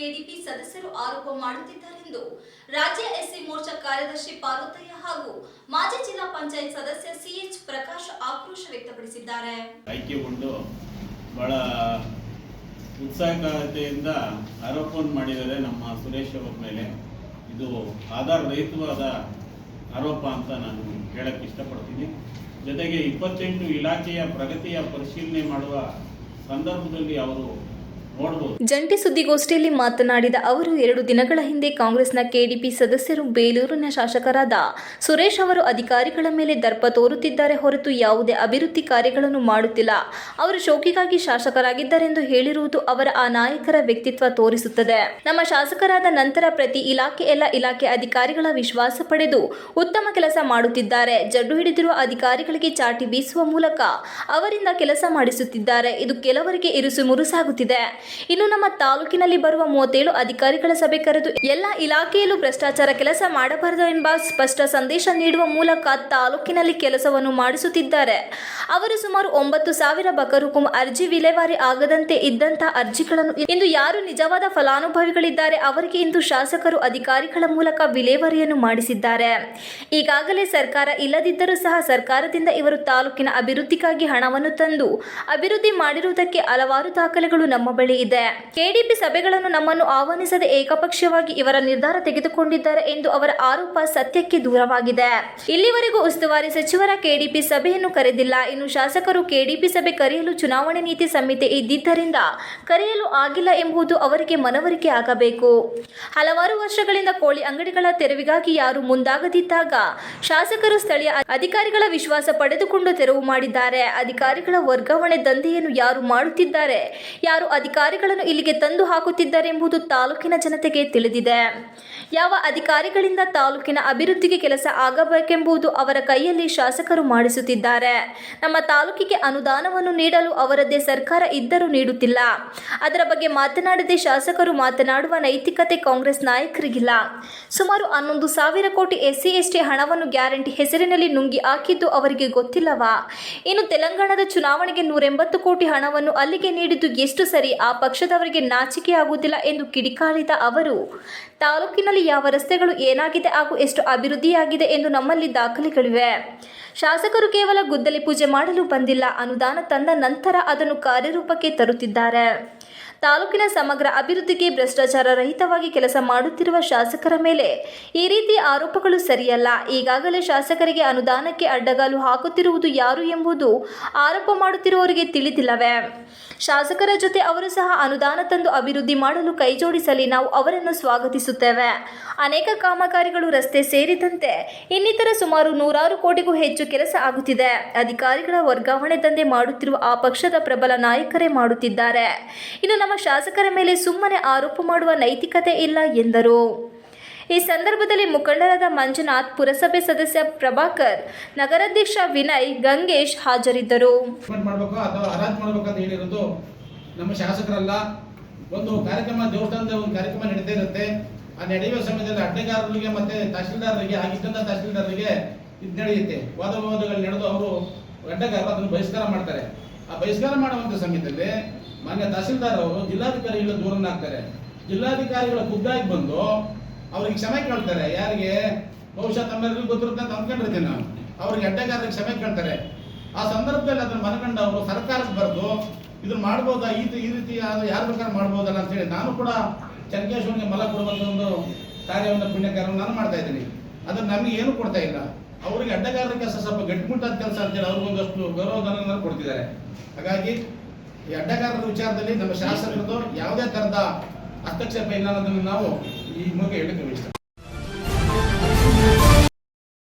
KDP ಸದಸ್ಯರು ಆರೋಪ ಮಾಡುತ್ತಿದ್ದಾರೆಂದು ರಾಜ್ಯ ಎಸ್ಸಿ ಮೋರ್ಚಾ ಕಾರ್ಯದರ್ಶಿ ಪಾರ್ವತಯ್ಯ ಹಾಗೂ ಮಾಜಿ ಜಿಲ್ಲಾ ಪಂಚಾಯತ್ ಸದಸ್ಯ ಸಿಎಚ್ ಪ್ರಕಾಶ್ ಆಕ್ರೋಶ ವ್ಯಕ್ತಪಡಿಸಿದ್ದಾರೆ. ಐಕ್ಯಗೊಂಡು ಬಹಳ ಉತ್ಸಾಹತೆಯಿಂದ ಆರೋಪವನ್ನು ಮಾಡಿದರೆ ನಮ್ಮ ಸುರೇಶ್ ಅವರ ಮೇಲೆ. ಇದು ಆಧಾರರಹಿತವಾದ ಆರೋಪ ಅಂತ ನಾನು ಹೇಳಕ್ಕೆ ಇಷ್ಟಪಡ್ತೀನಿ. ಜೊತೆಗೆ 28 ಇಲಾಖೆಯ ಪ್ರಗತಿಯ ಪರಿಶೀಲನೆ ಮಾಡುವ ಸಂದರ್ಭದಲ್ಲಿ ಅವರು ಜಂಟಿ ಸುದ್ದಿಗೋಷ್ಠಿಯಲ್ಲಿ ಮಾತನಾಡಿದ ಅವರು 2 ದಿನಗಳ ಹಿಂದೆ ಕಾಂಗ್ರೆಸ್ನ ಕೆಡಿಪಿ ಸದಸ್ಯರು ಬೇಲೂರಿನ ಶಾಸಕರಾದ ಸುರೇಶ್ ಅವರು ಅಧಿಕಾರಿಗಳ ಮೇಲೆ ದರ್ಪ ತೋರುತ್ತಿದ್ದಾರೆ ಹೊರತು ಯಾವುದೇ ಅಭಿವೃದ್ಧಿ ಕಾರ್ಯಗಳನ್ನು ಮಾಡುತ್ತಿಲ್ಲ. ಅವರು ಶೋಕಿಗಾಗಿ ಶಾಸಕರಾಗಿದ್ದಾರೆಂದು ಹೇಳಿರುವುದು ಅವರ ಆ ನಾಯಕರ ವ್ಯಕ್ತಿತ್ವ ತೋರಿಸುತ್ತದೆ. ನಮ್ಮ ಶಾಸಕರಾದ ನಂತರ ಪ್ರತಿ ಎಲ್ಲ ಇಲಾಖೆ ಅಧಿಕಾರಿಗಳ ವಿಶ್ವಾಸ ಪಡೆದು ಉತ್ತಮ ಕೆಲಸ ಮಾಡುತ್ತಿದ್ದಾರೆ. ಜಡ್ಡು ಹಿಡಿದಿರುವ ಅಧಿಕಾರಿಗಳಿಗೆ ಚಾಟಿ ಬೀಸುವ ಮೂಲಕ ಅವರಿಂದ ಕೆಲಸ ಮಾಡಿಸುತ್ತಿದ್ದಾರೆ. ಇದು ಕೆಲವರಿಗೆ ಇರುಸು ಮುರುಸಾಗುತ್ತಿದೆ. ಇನ್ನು ನಮ್ಮ ತಾಲೂಕಿನಲ್ಲಿ ಬರುವ 37 ಅಧಿಕಾರಿಗಳ ಸಭೆ ಕರೆದು ಎಲ್ಲ ಇಲಾಖೆಯಲ್ಲೂ ಭ್ರಷ್ಟಾಚಾರ ಕೆಲಸ ಮಾಡಬಾರದು ಎಂಬ ಸ್ಪಷ್ಟ ಸಂದೇಶ ನೀಡುವ ಮೂಲಕ ತಾಲೂಕಿನಲ್ಲಿ ಕೆಲಸವನ್ನು ಮಾಡಿಸುತ್ತಿದ್ದಾರೆ. ಅವರು ಸುಮಾರು 9,000 ಬಕರುಕುಂ ಅರ್ಜಿ ವಿಲೇವಾರಿ ಆಗದಂತೆ ಇದ್ದಂತಹ ಅರ್ಜಿಗಳನ್ನು ಇಂದು ಯಾರು ನಿಜವಾದ ಫಲಾನುಭವಿಗಳಿದ್ದಾರೆ ಅವರಿಗೆ ಇಂದು ಶಾಸಕರು ಅಧಿಕಾರಿಗಳ ಮೂಲಕ ವಿಲೇವಾರಿಯನ್ನು ಮಾಡಿಸಿದ್ದಾರೆ. ಈಗಾಗಲೇ ಸರ್ಕಾರ ಇಲ್ಲದಿದ್ದರೂ ಸಹ ಸರ್ಕಾರದಿಂದ ಇವರು ತಾಲೂಕಿನ ಅಭಿವೃದ್ಧಿಗಾಗಿ ಹಣವನ್ನು ತಂದು ಅಭಿವೃದ್ಧಿ ಮಾಡಿರುವುದಕ್ಕೆ ಹಲವಾರು ದಾಖಲೆಗಳು ನಮ್ಮ ಬಳಿ ಇದೆ. ಕೆಡಿಪಿ ಸಭೆಗಳನ್ನು ನಮ್ಮನ್ನು ಆಹ್ವಾನಿಸದೆ ಏಕಪಕ್ಷೀಯವಾಗಿ ಇವರ ನಿರ್ಧಾರ ತೆಗೆದುಕೊಂಡಿದ್ದಾರೆ ಎಂದು ಅವರ ಆರೋಪ ಸತ್ಯಕ್ಕೆ ದೂರವಾಗಿದೆ. ಇಲ್ಲಿವರೆಗೂ ಉಸ್ತುವಾರಿ ಸಚಿವರ ಕೆಡಿಪಿ ಸಭೆಯನ್ನು ಕರೆದಿಲ್ಲ. ಇನ್ನು ಶಾಸಕರು ಕೆಡಿಪಿ ಸಭೆ ಕರೆಯಲು ಚುನಾವಣೆ ನೀತಿ ಸಂಹಿತೆ ಇದ್ದಿದ್ದರಿಂದ ಕರೆಯಲು ಆಗಿಲ್ಲ ಎಂಬುದು ಅವರಿಗೆ ಮನವರಿಕೆ ಆಗಬೇಕು. ಹಲವಾರು ವರ್ಷಗಳಿಂದ ಕೋಳಿ ಅಂಗಡಿಗಳ ತೆರವಿಗಾಗಿ ಯಾರು ಮುಂದಾಗದಿದ್ದಾಗ ಶಾಸಕರು ಸ್ಥಳೀಯ ಅಧಿಕಾರಿಗಳ ವಿಶ್ವಾಸ ಪಡೆದುಕೊಂಡು ತೆರವು ಮಾಡಿದ್ದಾರೆ. ಅಧಿಕಾರಿಗಳ ವರ್ಗಾವಣೆ ದಂಧೆಯನ್ನು ಯಾರು ಮಾಡುತ್ತಿದ್ದಾರೆ, ಯಾರು ಅಧಿಕಾರಿಗಳನ್ನು ಇಲ್ಲಿಗೆ ತಂದು ಹಾಕುತ್ತಿದ್ದಾರೆ ಎಂಬುದು ತಾಲೂಕಿನ ಜನತೆಗೆ ತಿಳಿದಿದೆ. ಯಾವ ಅಧಿಕಾರಿಗಳಿಂದ ತಾಲೂಕಿನ ಅಭಿವೃದ್ಧಿಗೆ ಕೆಲಸ ಆಗಬೇಕೆಂಬುದು ಅವರ ಕೈಯಲ್ಲಿ ಶಾಸಕರು ಮಾಡಿಸುತ್ತಿದ್ದಾರೆ. ನಮ್ಮ ತಾಲೂಕಿಗೆ ಅನುದಾನವನ್ನು ನೀಡಲು ಅವರದ್ದೇ ಸರ್ಕಾರ ಇದ್ದರೂ ನೀಡುತ್ತಿಲ್ಲ. ಅದರ ಬಗ್ಗೆ ಮಾತನಾಡದೆ ಶಾಸಕರು ಮಾತನಾಡುವ ನೈತಿಕತೆ ಕಾಂಗ್ರೆಸ್ ನಾಯಕರಿಗಿಲ್ಲ. ಸುಮಾರು 11,000 ಕೋಟಿ SC/ST ಹಣವನ್ನು ಗ್ಯಾರಂಟಿ ಹೆಸರಿನಲ್ಲಿ ನುಂಗಿ ಹಾಕಿದ್ದು ಅವರಿಗೆ ಗೊತ್ತಿಲ್ಲವಾ? ಇನ್ನು ತೆಲಂಗಾಣದ ಚುನಾವಣೆಗೆ 180 ಕೋಟಿ ಹಣವನ್ನು ಅಲ್ಲಿಗೆ ನೀಡಿದ್ದು ಎಷ್ಟು ಸರಿ? ಆ ಪಕ್ಷದವರಿಗೆ ನಾಚಿಕೆ ಆಗುವುದಿಲ್ಲ ಎಂದು ಕಿಡಿಕಾರಿದ ಅವರು, ತಾಲೂಕಿನಲ್ಲಿ ಯಾವ ರಸ್ತೆಗಳು ಏನಾಗಿದೆ ಹಾಗೂ ಎಷ್ಟು ಅಭಿವೃದ್ಧಿಯಾಗಿದೆ ಎಂದು ನಮ್ಮಲ್ಲಿ ದಾಖಲೆಗಳಿವೆ. ಶಾಸಕರು ಕೇವಲ ಗುದ್ದಲಿ ಪೂಜೆ ಮಾಡಲು ಬಂದಿಲ್ಲ, ಅನುದಾನ ತಂದ ನಂತರ ಅದನ್ನು ಕಾರ್ಯರೂಪಕ್ಕೆ ತರುತ್ತಿದ್ದಾರೆ. ತಾಲೂಕಿನ ಸಮಗ್ರ ಅಭಿವೃದ್ಧಿಗೆ ಭ್ರಷ್ಟಾಚಾರ ರಹಿತವಾಗಿ ಕೆಲಸ ಮಾಡುತ್ತಿರುವ ಶಾಸಕರ ಮೇಲೆ ಈ ರೀತಿ ಆರೋಪಗಳು ಸರಿಯಲ್ಲ. ಈಗಾಗಲೇ ಶಾಸಕರಿಗೆ ಅನುದಾನಕ್ಕೆ ಅಡ್ಡಗಾಲು ಹಾಕುತ್ತಿರುವುದು ಯಾರು ಎಂಬುದು ಆರೋಪ ಮಾಡುತ್ತಿರುವವರಿಗೆ ತಿಳಿದಿಲ್ಲವೇ? ಶಾಸಕರ ಜೊತೆ ಅವರು ಸಹ ಅನುದಾನ ತಂದು ಅಭಿವೃದ್ಧಿ ಮಾಡಲು ಕೈಜೋಡಿಸಲಿ, ನಾವು ಅವರನ್ನು ಸ್ವಾಗತಿಸುತ್ತೇವೆ. ಅನೇಕ ಕಾಮಗಾರಿಗಳು ರಸ್ತೆ ಸೇರಿದಂತೆ ಇನ್ನಿತರ ಸುಮಾರು 100 ಕೋಟಿಗೂ ಹೆಚ್ಚು ಕೆಲಸ ಆಗುತ್ತಿದೆ. ಅಧಿಕಾರಿಗಳ ವರ್ಗಾವಣೆ ದಂಧೆ ಮಾಡುತ್ತಿರುವ ಆ ಪಕ್ಷದ ಪ್ರಬಲ ನಾಯಕರೇ ಮಾಡುತ್ತಿದ್ದಾರೆ. ಇನ್ನು ನಮ್ಮ ಶಾಸಕರ ಮೇಲೆ ಸುಮ್ಮನೆ ಆರೋಪ ಮಾಡುವ ನೈತಿಕತೆ ಇಲ್ಲ ಎಂದರು. ಈ ಸಂದರ್ಭದಲ್ಲಿ ಮುಖಂಡರಾದ ಮಂಜುನಾಥ್, ಪುರಸಭೆ ಸದಸ್ಯ ಪ್ರಭಾಕರ್, ನಗರಾಧ್ಯಕ್ಷ ವಿನಯ್, ಗಂಗೇಶ್ ಹಾಜರಿದ್ದರು. ನಮ್ಮ ಶಾಸಕರಲ್ಲ, ಒಂದು ಕಾರ್ಯಕ್ರಮ ದೇವಸ್ಥಾನದ ಒಂದು ಕಾರ್ಯಕ್ರಮ ನಡೀತಾ ಇರುತ್ತೆ. ಆ ನಡೆಯುವ ಸಮಯದಲ್ಲಿ ಅಡ್ಡಗಾರರಿಗೆ ಮತ್ತೆ ತಹಶೀಲ್ದಾರರಿಗೆ ಆಗಿದ್ದಂತ ತಹಶೀಲ್ದಾರರಿಗೆ ಇದು ನಡೆಯುತ್ತೆ. ವಾದವಿವಾದಗಳು ನಡೆದು ಅವರು ಅಡ್ಡಗಾರರು ಅದನ್ನು ಬಹಿಷ್ಕಾರ ಮಾಡ್ತಾರೆ. ಆ ಬಹಿಷ್ಕಾರ ಮಾಡುವಂತ ಸಮಯದಲ್ಲಿ ಮಾನ್ಯ ತಹಶೀಲ್ದಾರ್ ಅವರು ಜಿಲ್ಲಾಧಿಕಾರಿಗಳ ದೂರನ್ನಾಗ್ತಾರೆ. ಜಿಲ್ಲಾಧಿಕಾರಿಗಳ ಖುದ್ದಾಗಿ ಬಂದು ಅವ್ರಿಗೆ ಕ್ಷಮೆ ಕೇಳ್ತಾರೆ. ಯಾರಿಗೆ? ಬಹುಶಃ ತಮ್ಮೆಲ್ಲರಿಗೂ ಗೊತ್ತಿರುತ್ತೆ ಅಂತ ಅಂದ್ಕೊಂಡಿರ್ತೀನಿ ನಾನು. ಅವ್ರಿಗೆ ಅಡ್ಡಗಾರರಿಗೆ ಕ್ಷಮೆ ಕೇಳ್ತಾರೆ. ಆ ಸಂದರ್ಭದಲ್ಲಿ ಅದನ್ನು ಮನಗಂಡು ಅವರು ಸರ್ಕಾರಕ್ಕೆ ಬರೆದು ಇದನ್ನ ಮಾಡ್ಬೋದಾ, ಈ ರೀತಿ ಯಾರು ಬೇಕಾದ್ರೆ ಮಾಡ್ಬೋದಲ್ಲ ಅಂತ ಹೇಳಿ ನಾನು ಕೂಡ ಚನ್ಕೇಶ್ವರನಿಗೆ ಮಲ ಕೊಡುವಂತ ಒಂದು ಕಾರ್ಯವನ್ನು ಪುಣ್ಯ ಕಾರ್ಯವನ್ನು ನಾನು ಮಾಡ್ತಾ ಇದ್ದೀನಿ. ಅದನ್ನು ನಮಗೆ ಏನು ಕೊಡ್ತಾ ಇಲ್ಲ. ಅವರಿಗೆ ಅಡ್ಡಗಾರರ ಕೆಲಸ ಸ್ವಲ್ಪ ಗಟ್ಟಿಮುಟ್ಟಾದ ಕೆಲಸ ಅಂತೇಳಿ ಅವ್ರಿಗೊಂದಷ್ಟು ಗೌರವಧನ ಕೊಡ್ತಿದ್ದಾರೆ. ಹಾಗಾಗಿ ಈ ಅಡ್ಡಗಾರರ ವಿಚಾರದಲ್ಲಿ ನಮ್ಮ ಶಾಸಕರದ್ದು ಯಾವುದೇ ತರಹದ ಹಸ್ತಕ್ಷೇಪ ಇಲ್ಲ ಅನ್ನೋದನ್ನು ನಾವು ಈ ಮೂಲಕ ಹೇಳಕ್ಕೆ ಇಷ್ಟ.